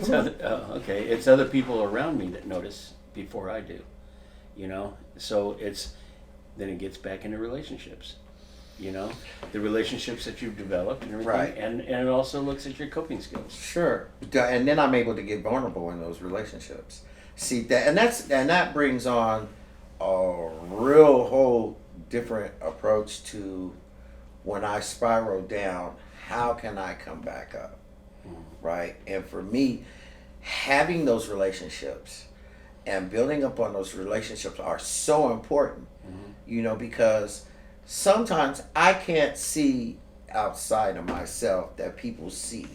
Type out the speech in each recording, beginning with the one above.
It's it's other people around me that notice before I do, you know. So then it gets back into relationships, you know, the relationships that you've developed and everything, Right. and it also looks at your coping skills. Sure. And then I'm able to get vulnerable in those relationships. See that, and that brings on a real whole different approach to when I spiral down. How can I come back up? Right. And for me, having those relationships and building up on those relationships are so important. You know, because sometimes I can't see outside of myself that people see.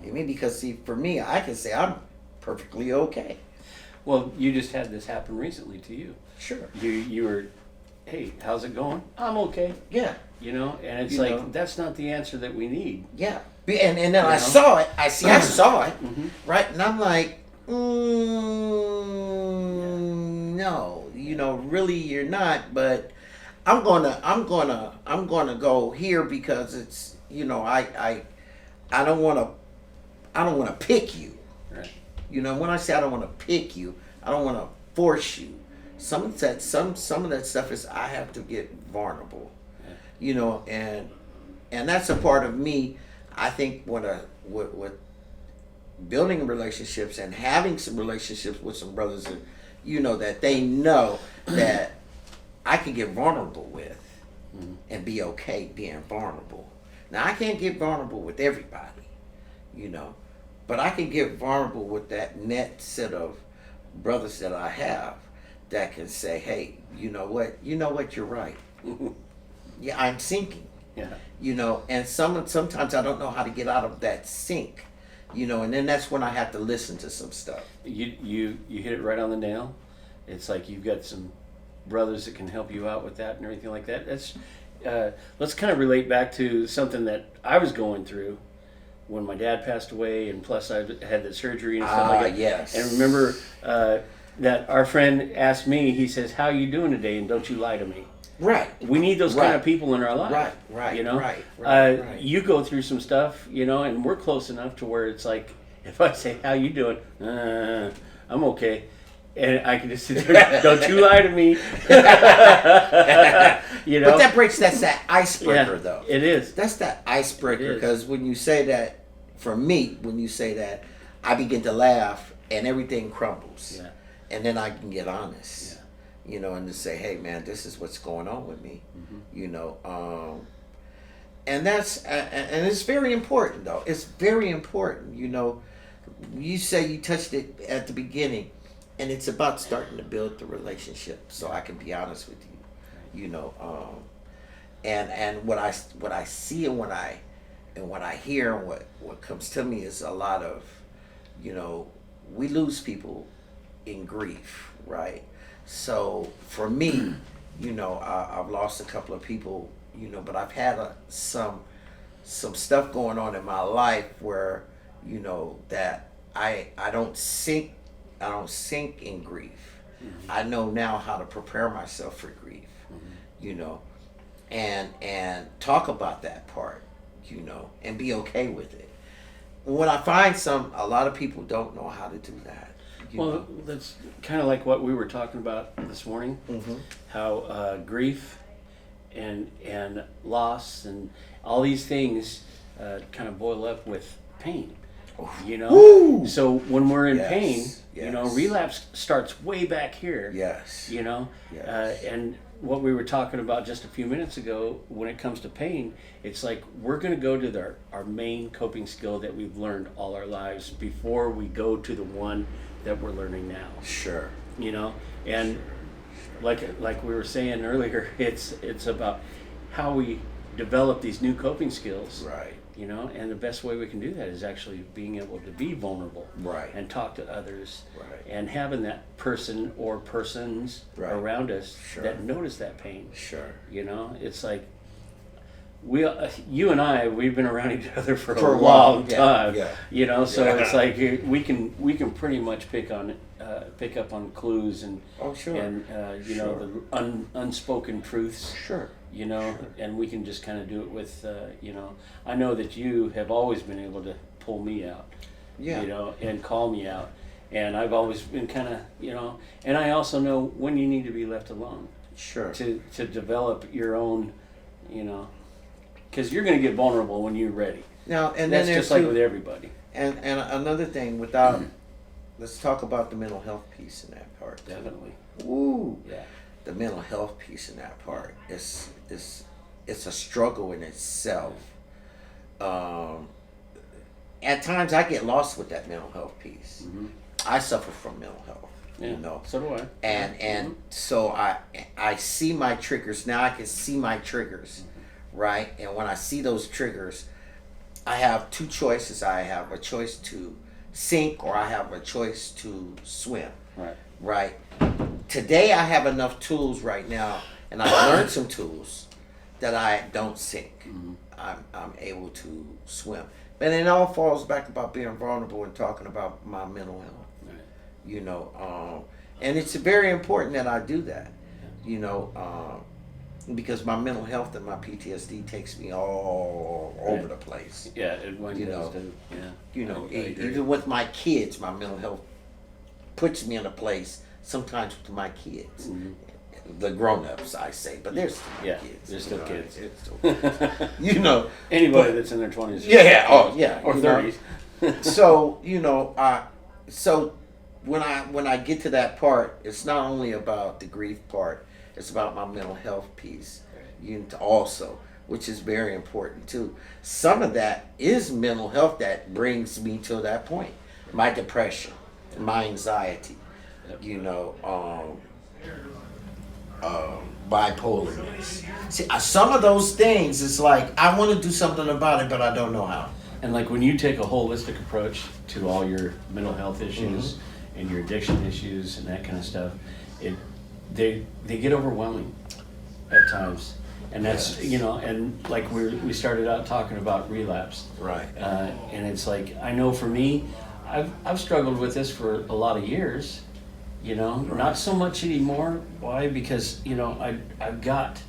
I mean, because see, for me, I can say I'm perfectly okay. Well, you just had this happen recently to you. Sure. You were, hey, how's it going? I'm okay. Yeah. You know, and it's that's not the answer that we need. Yeah. And then I saw it. I saw it. Right. And I'm like, no, you know, really you're not, but I'm gonna go here because it's, you know, I don't want to pick you. Right. You know, when I say I don't want to pick you, I don't want to force you. Some of that stuff is I have to get vulnerable. Yeah. You know, and that's a part of me. I think with building relationships and having some relationships with some brothers, and you know that they know that I can get vulnerable with and be okay being vulnerable. Now I can't get vulnerable with everybody, you know, but I can get vulnerable with that net set of brothers that I have that can say, hey, you know what, you're right. Yeah, I'm sinking. Yeah. You know, and sometimes I don't know how to get out of that sink, you know, and then that's when I have to listen to some stuff. You hit it right on the nail. It's like you've got some brothers that can help you out with that and everything like that. That's let's kind of relate back to something that I was going through when my dad passed away, and plus I had the surgery and stuff like that. Yes. And remember that our friend asked me, he says, how you doing today, and don't you lie to me. Right. We need those kind of people in our life. Right. You know? Right. You go through some stuff, you know, and we're close enough to where it's like, if I say, how you doing? I'm okay. And I can just sit there, don't you lie to me. You know? But that breaks, that's that icebreaker, though. It is. That's that icebreaker, because when you say that, for me, when you say that, I begin to laugh and everything crumbles. Yeah. And then I can get honest. Yeah. You know, and to say, hey, man, this is what's going on with me. You know, and that's, and it's very important, though. It's very important. You know, you say you touched it at the beginning, and it's about starting to build the relationship, so I can be honest with you. You know, and what I see and what I hear and what comes to me is a lot of, you know, we lose people in grief, right? So for me, you know, I've lost a couple of people, you know, but I've had some stuff going on in my life where, you know, that I don't sink in grief. I know now how to prepare myself for grief, you know, and talk about that part, you know, and be okay with it. When I find a lot of people don't know how to do that. Well, that's kind of like what we were talking about this morning, how grief and loss and all these things kind of boil up with pain, you know? Woo! So when we're in pain, you know, relapse starts way back here. Yes. You know? Yes. And what we were talking about just a few minutes ago, when it comes to pain, it's like we're going to go to our main coping skill that we've learned all our lives before we go to the one that we're learning now. Sure. You know, and like we were saying earlier, it's about how we develop these new coping skills. Right. You know, and the best way we can do that is actually being able to be vulnerable. Right. And talk to others. Right. And having that person or persons around us that notice that pain. Sure. You know, it's like you and I, we've been around each other for a long time. Yeah. You know, so it's like we can pretty much pick up on clues and you know, the unspoken truths. Sure. You know, and we can just kind of do it with you know, I know that you have always been able to pull me out. Yeah. You know, and call me out. And I've always been kind of, you know, and I also know when you need to be left alone. Sure. To develop your own, you know, because you're going to get vulnerable when you're ready. Now, and that's then just like with everybody. And another thing, without, let's talk about the mental health piece in that part. Definitely. Ooh. Yeah. The mental health piece in that part is it's a struggle in itself. At times I get lost with that mental health piece. Mm-hmm. I suffer from mental health. Yeah, you know. So do I. And so I see my triggers. Now I can see my triggers, right? And when I see those triggers, I have two choices. I have a choice to sink, or I have a choice to swim. Right. Right. Today I have enough tools right now, and I learned some tools that I don't sink. Mm-hmm. I'm able to swim. But it all falls back about being vulnerable and talking about my mental health. Right. You know, and it's very important that I do that. You know, because my mental health and my PTSD takes me all over the place. Yeah, it does too. Yeah. You know, even with my kids, my mental health puts me in a place sometimes with my kids. Mm-hmm. The grown-ups, I say, but they're still kids. They're still kids. You know, anybody that's in their 20s. Yeah. Oh, yeah. Or 30s. So you know, so when I get to that part, it's not only about the grief part; it's about my mental health piece, also, which is very important too. Some of that is mental health that brings me to that point. My depression, my anxiety, you know, bipolarness. See, some of those things, it's like I want to do something about it, but I don't know how. And like when you take a holistic approach to all your mental health issues and your addiction issues and that kind of stuff, they get overwhelming at times. And that's, you know, and like we started out talking about relapse. Right. And it's like, I know for me, I've struggled with this for a lot of years, you know, not so much anymore. Why? Because, you know, I've got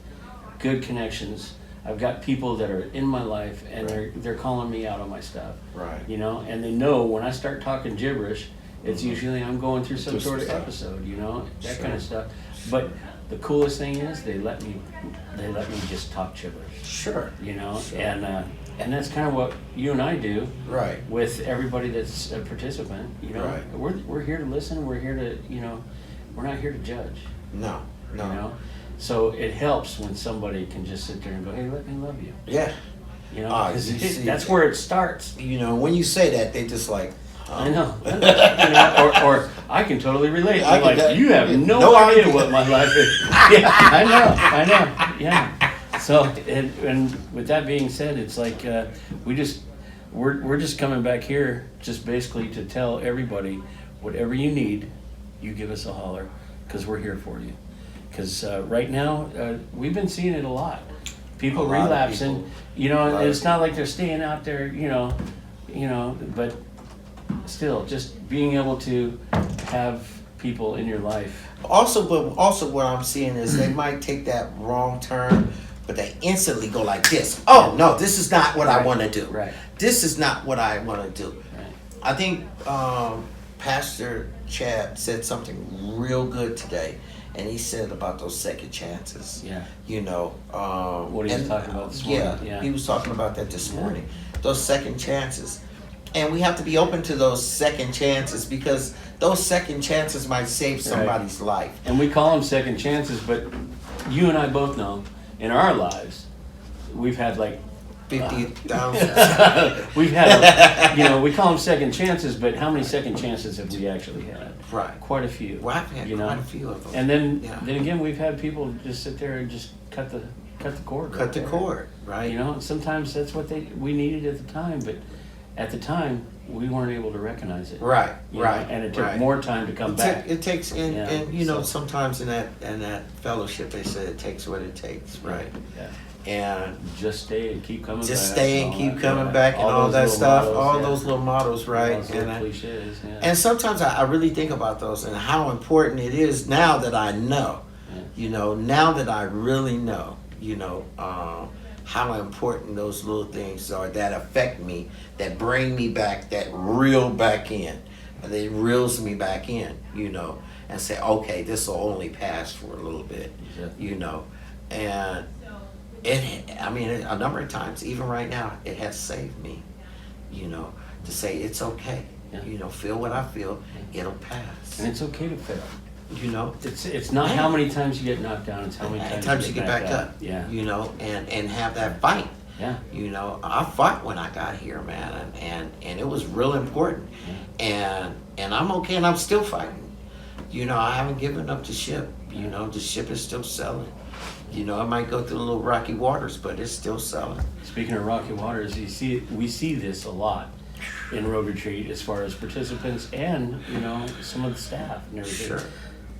good connections. I've got people that are in my life, and they're calling me out on my stuff. Right. You know, and they know when I start talking gibberish, it's usually I'm going through some sort of episode, you know, that kind of stuff. But the coolest thing is they let me just talk gibberish. Sure. You know, and that's kind of what you and I do. Right. With everybody that's a participant, you know. Right. We're here to listen. We're here to, you know, we're not here to judge. No. You know. So it helps when somebody can just sit there and go, "Hey, let me love you." Yeah. You know, 'cause that's where it starts. You know, when you say that, they just like. I know. You know, or I can totally relate. I'm like, you have no idea what my life is. Yeah, I know. Yeah. So, and with that being said, it's like we're just coming back here just basically to tell everybody, whatever you need, you give us a holler, because we're here for you. Because right now, we've been seeing it a lot. People relapsing, you know, and it's not like they're staying out there, you know, but still, just being able to have people in your life. Also what I'm seeing is they might take that wrong turn, but they instantly go like this. Oh, no, this is not what I want to do. Right. This is not what I want to do. Right. I think Pastor Chad said something real good today, and he said about those second chances. Yeah. You know. What he was talking about this morning. Yeah, he was talking about that this morning. Those second chances. And we have to be open to those second chances, because those second chances might save somebody's life. And we call them second chances, but you and I both know in our lives, we've had like 50,000. We've had, you know, we call them second chances, but how many second chances have we actually had? Right. Quite a few. Well, I've had quite a few of them. And then again, we've had people just sit there and just cut the cord. Cut the cord, right? You know, sometimes that's what we needed at the time, but at the time we weren't able to recognize it. Right. And it took more time to come back. It takes, and you know, sometimes in that fellowship they said it takes what it takes, right? Yeah. And just stay and keep coming back. Just stay and keep coming back and all that stuff. All those little mottos, right? All those little cliches, and sometimes I really think about those and how important it is now that I know. You know, now that I really know, you know, how important those little things are that affect me, that bring me back, that reel back in. They reels me back in, you know, and say, okay, this will only pass for a little bit, you know. And I mean, a number of times, even right now, it has saved me, you know, to say it's okay. Yeah. You know, feel what I feel, it'll pass. And it's okay to fail. You know, it's not how many times you get knocked down, it's how many times you get back up. Yeah. You know, and have that fight. Yeah. You know, I fought when I got here, man, and it was real important. Yeah. And I'm okay, and I'm still fighting. You know, I haven't given up the ship. You know, the ship is still sailing. You know, I might go through a little rocky waters, but it's still sailing. Speaking of rocky waters, we see this a lot in Road Retreat as far as participants and, you know, some of the staff and everything. Sure.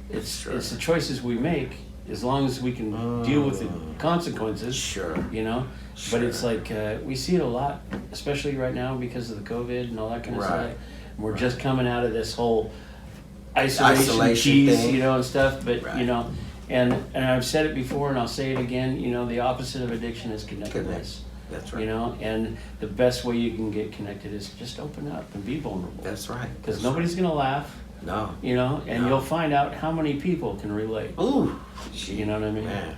It's the choices we make, as long as we can deal with the consequences. Sure. You know? Sure. But it's like, we see it a lot, especially right now because of the COVID and all that kind of stuff. We're just coming out of this whole isolation piece, you know, and stuff. But, you know, and I've said it before and I'll say it again, you know, the opposite of addiction is connectedness. That's right. You know, and the best way you can get connected is just open up and be vulnerable. That's right. Because nobody's going to laugh. No. You know, and you'll find out how many people can relate. Ooh. You know what I mean? Man.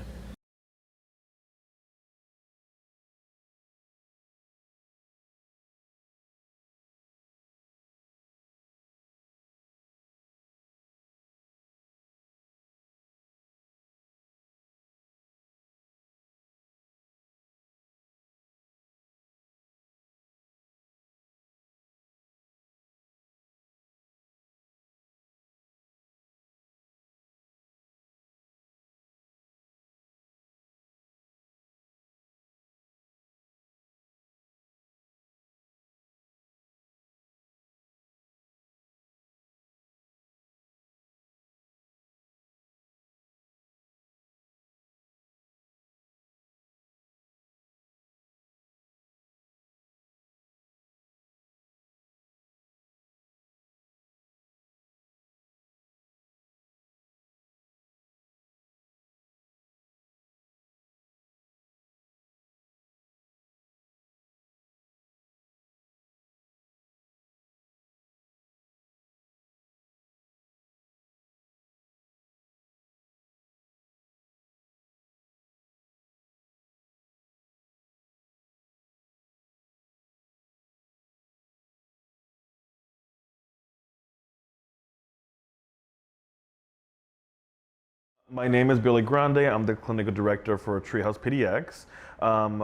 My name is Billy Grande. I'm the clinical director for Treehouse PDX.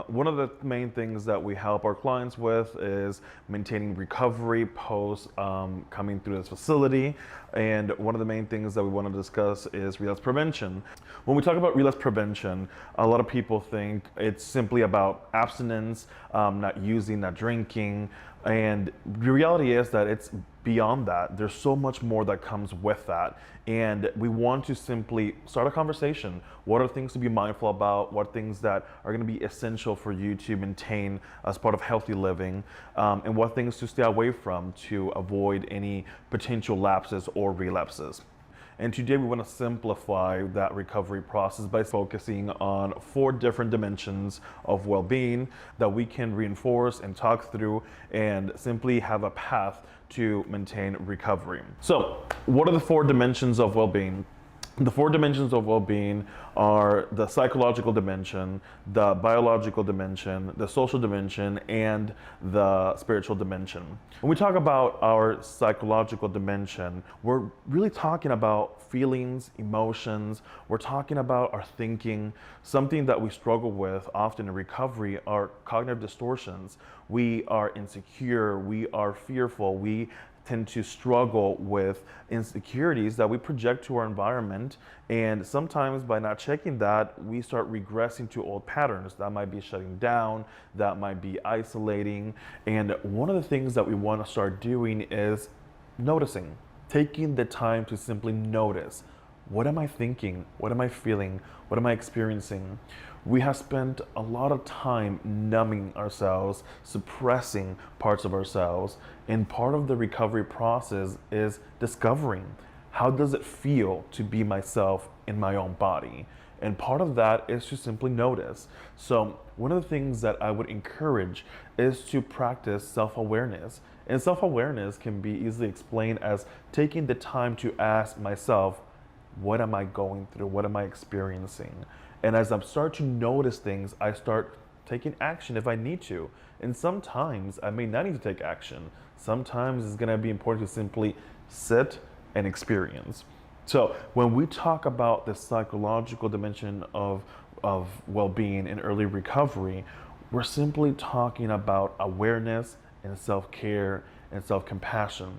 One of the main things that we help our clients with is maintaining recovery post coming through this facility. And one of the main things that we want to discuss is relapse prevention. When we talk about relapse prevention, a lot of people think it's simply about abstinence, not using, not drinking. And the reality is that it's beyond that. There's so much more that comes with that. And we want to simply start a conversation. What are things to be mindful about? What things that are going to be essential for you to maintain as part of healthy living? And what things to stay away from to avoid any potential lapses or relapses. And today we want to simplify that recovery process by focusing on 4 different dimensions of well-being that we can reinforce and talk through and simply have a path to maintain recovery. So, what are the 4 dimensions of well-being? The 4 dimensions of well-being are the psychological dimension, the biological dimension, the social dimension, and the spiritual dimension. When we talk about our psychological dimension, we're really talking about feelings, emotions, we're talking about our thinking. Something that we struggle with often in recovery are cognitive distortions. We are insecure, we are fearful, we tend to struggle with insecurities that we project to our environment, and sometimes by not checking that, we start regressing to old patterns. That might be shutting down, that might be isolating, and one of the things that we want to start doing is noticing, taking the time to simply notice. What am I thinking? What am I feeling? What am I experiencing? We have spent a lot of time numbing ourselves, suppressing parts of ourselves, and part of the recovery process is discovering how does it feel to be myself in my own body. And part of that is to simply notice. So one of the things that I would encourage is to practice self-awareness. And self-awareness can be easily explained as taking the time to ask myself, what am I going through? What am I experiencing? And as I start to notice things, I start taking action if I need to. And sometimes I may not need to take action. Sometimes it's going to be important to simply sit and experience. So when we talk about the psychological dimension of well-being and early recovery, we're simply talking about awareness and self-care and self-compassion.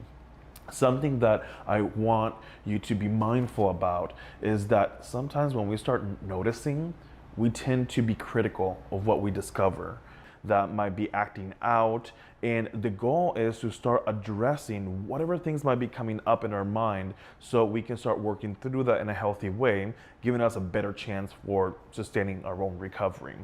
Something that I want you to be mindful about is that sometimes when we start noticing, we tend to be critical of what we discover. That might be acting out, and the goal is to start addressing whatever things might be coming up in our mind so we can start working through that in a healthy way, giving us a better chance for sustaining our own recovery.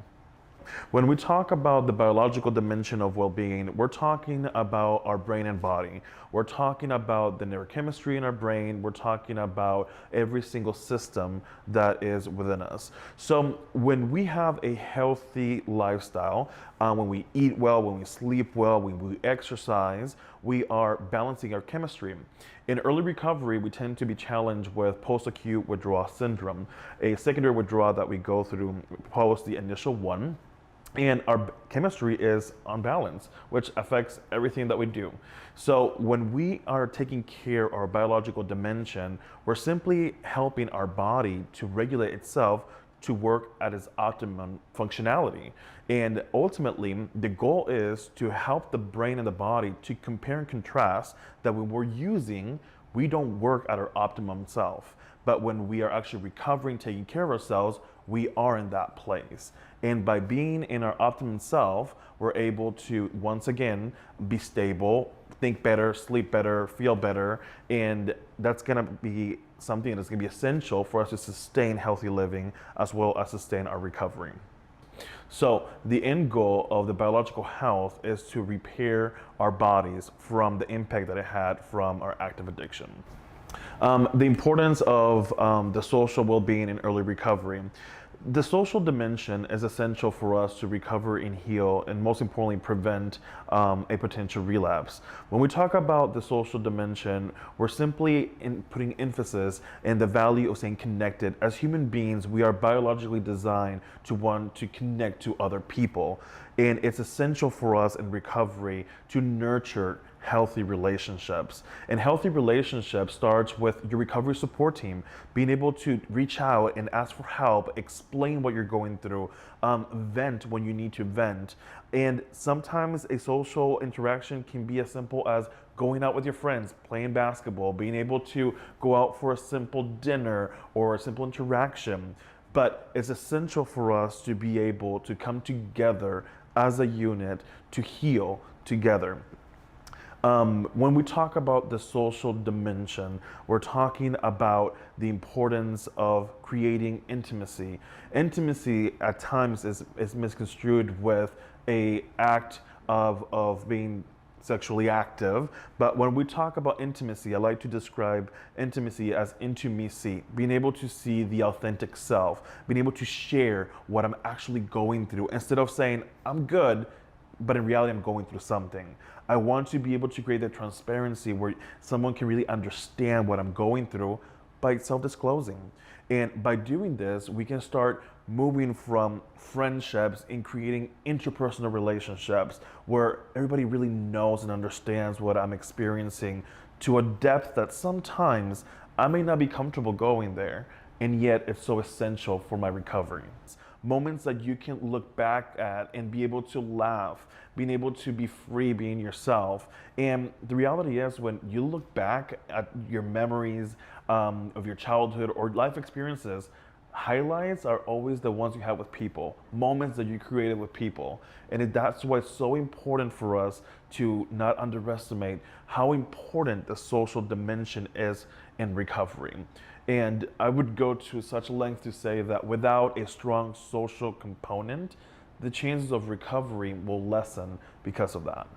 When we talk about the biological dimension of well-being, we're talking about our brain and body. We're talking about the neurochemistry in our brain. We're talking about every single system that is within us. So when we have a healthy lifestyle, when we eat well, when we sleep well, when we exercise, we are balancing our chemistry. In early recovery, we tend to be challenged with post-acute withdrawal syndrome, a secondary withdrawal that we go through post the initial one. And our chemistry is unbalanced, which affects everything that we do. So when we are taking care of our biological dimension, we're simply helping our body to regulate itself to work at its optimum functionality. And ultimately, the goal is to help the brain and the body to compare and contrast that when we're using, we don't work at our optimum self. But when we are actually recovering, taking care of ourselves, we are in that place. And by being in our optimum self, we're able to, once again, be stable, think better, sleep better, feel better. And that's gonna be something that's gonna be essential for us to sustain healthy living as well as sustain our recovery. So the end goal of the biological health is to repair our bodies from the impact that it had from our active addiction. The importance of the social well-being in early recovery. The social dimension is essential for us to recover and heal, and most importantly, prevent a potential relapse. When we talk about the social dimension, we're simply putting emphasis in the value of staying connected. As human beings, we are biologically designed to want to connect to other people, and it's essential for us in recovery to nurture healthy relationships. And healthy relationships starts with your recovery support team, being able to reach out and ask for help, explain what you're going through, vent when you need to vent. And sometimes a social interaction can be as simple as going out with your friends, playing basketball, being able to go out for a simple dinner or a simple interaction. But it's essential for us to be able to come together as a unit to heal together. When we talk about the social dimension, we're talking about the importance of creating intimacy. Intimacy at times is misconstrued with an act of being sexually active, but when we talk about intimacy, I like to describe intimacy as intimacy, being able to see the authentic self, being able to share what I'm actually going through instead of saying, I'm good, but in reality, I'm going through something. I want to be able to create that transparency where someone can really understand what I'm going through by self-disclosing. And by doing this, we can start moving from friendships and creating interpersonal relationships where everybody really knows and understands what I'm experiencing to a depth that sometimes I may not be comfortable going there, and yet it's so essential for my recovery. Moments that you can look back at and be able to laugh, being able to be free, being yourself. And the reality is when you look back at your memories of your childhood or life experiences, highlights are always the ones you have with people, moments that you created with people. And that's why it's so important for us to not underestimate how important the social dimension is in recovery. And I would go to such length to say that without a strong social component, the chances of recovery will lessen because of that.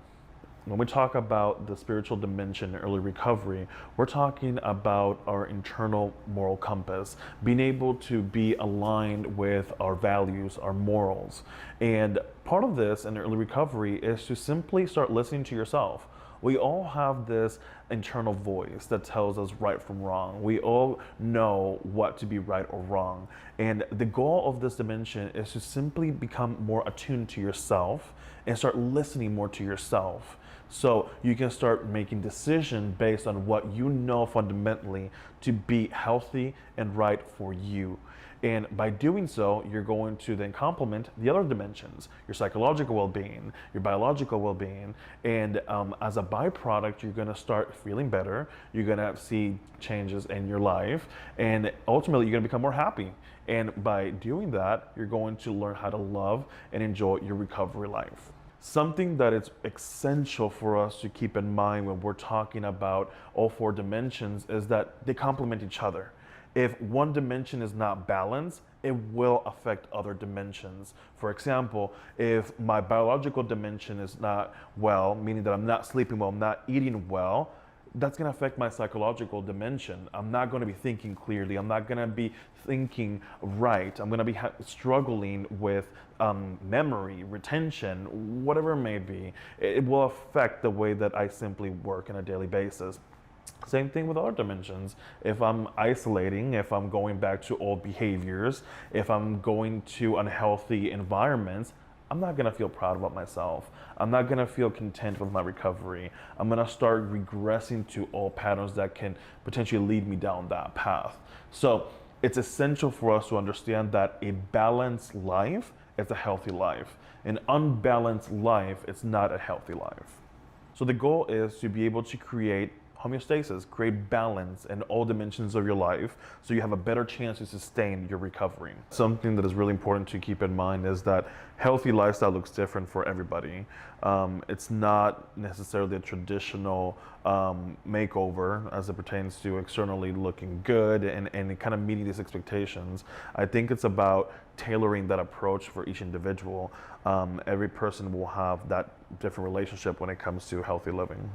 When we talk about the spiritual dimension in early recovery, we're talking about our internal moral compass, being able to be aligned with our values, our morals. And part of this in early recovery is to simply start listening to yourself. We all have this internal voice that tells us right from wrong. We all know what to be right or wrong. And the goal of this dimension is to simply become more attuned to yourself and start listening more to yourself. So you can start making decisions based on what you know fundamentally to be healthy and right for you. And by doing so, you're going to then complement the other dimensions, your psychological well-being, your biological well-being, and as a byproduct, you're gonna start feeling better, you're gonna see changes in your life, and ultimately you're gonna become more happy. And by doing that, you're going to learn how to love and enjoy your recovery life. Something that is essential for us to keep in mind when we're talking about all four dimensions is that they complement each other. If one dimension is not balanced, it will affect other dimensions. For example, if my biological dimension is not well, meaning that I'm not sleeping well, I'm not eating well, that's going to affect my psychological dimension. I'm not going to be thinking clearly. I'm not going to be thinking right. I'm going to be struggling with memory, retention, whatever it may be. It will affect the way that I simply work on a daily basis. Same thing with other dimensions. If I'm isolating, if I'm going back to old behaviors, if I'm going to unhealthy environments, I'm not gonna feel proud about myself. I'm not gonna feel content with my recovery. I'm gonna start regressing to old patterns that can potentially lead me down that path. So it's essential for us to understand that a balanced life is a healthy life. An unbalanced life is not a healthy life. So the goal is to be able to create homeostasis, create balance in all dimensions of your life so you have a better chance to sustain your recovery. Something that is really important to keep in mind is that healthy lifestyle looks different for everybody. It's not necessarily a traditional makeover as it pertains to externally looking good and kind of meeting these expectations. I think it's about tailoring that approach for each individual. Every person will have that different relationship when it comes to healthy living.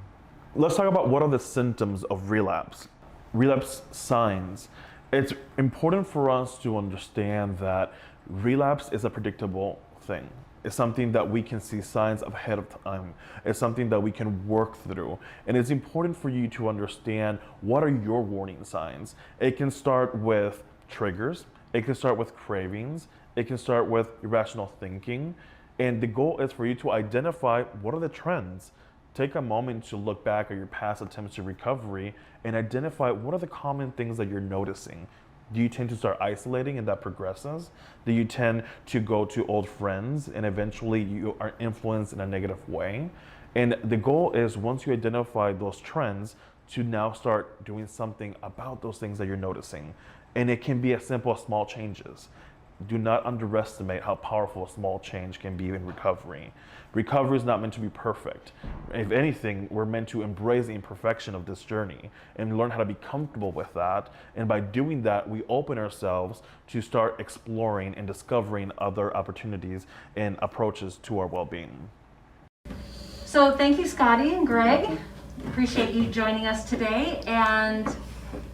Let's talk about what are the symptoms of relapse. Relapse signs. It's important for us to understand that relapse is a predictable thing. It's something that we can see signs of ahead of time. It's something that we can work through. And it's important for you to understand what are your warning signs. It can start with triggers. It can start with cravings. It can start with irrational thinking. And the goal is for you to identify what are the trends. Take a moment to look back at your past attempts to recovery and identify what are the common things that you're noticing. Do you tend to start isolating and that progresses? Do you tend to go to old friends and eventually you are influenced in a negative way? And the goal is once you identify those trends to now start doing something about those things that you're noticing. And it can be as simple as small changes. Do not underestimate how powerful a small change can be in recovery. Recovery is not meant to be perfect. If anything, we're meant to embrace the imperfection of this journey and learn how to be comfortable with that. And by doing that, we open ourselves to start exploring and discovering other opportunities and approaches to our well-being. So thank you, Scotty and Greg. Appreciate you joining us today. And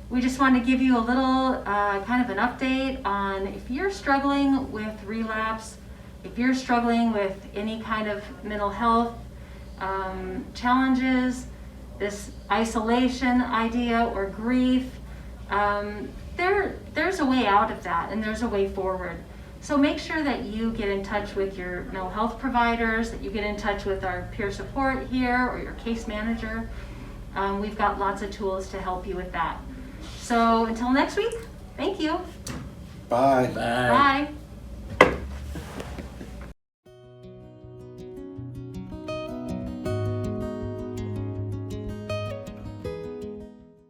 we just want to give you a little kind of an update on if you're struggling with relapse, if you're struggling with any kind of mental health challenges, this isolation idea or grief, there's a way out of that and there's a way forward. So make sure that you get in touch with your mental health providers, that you get in touch with our peer support here or your case manager. We've got lots of tools to help you with that. So until next week, thank you. Bye. Bye.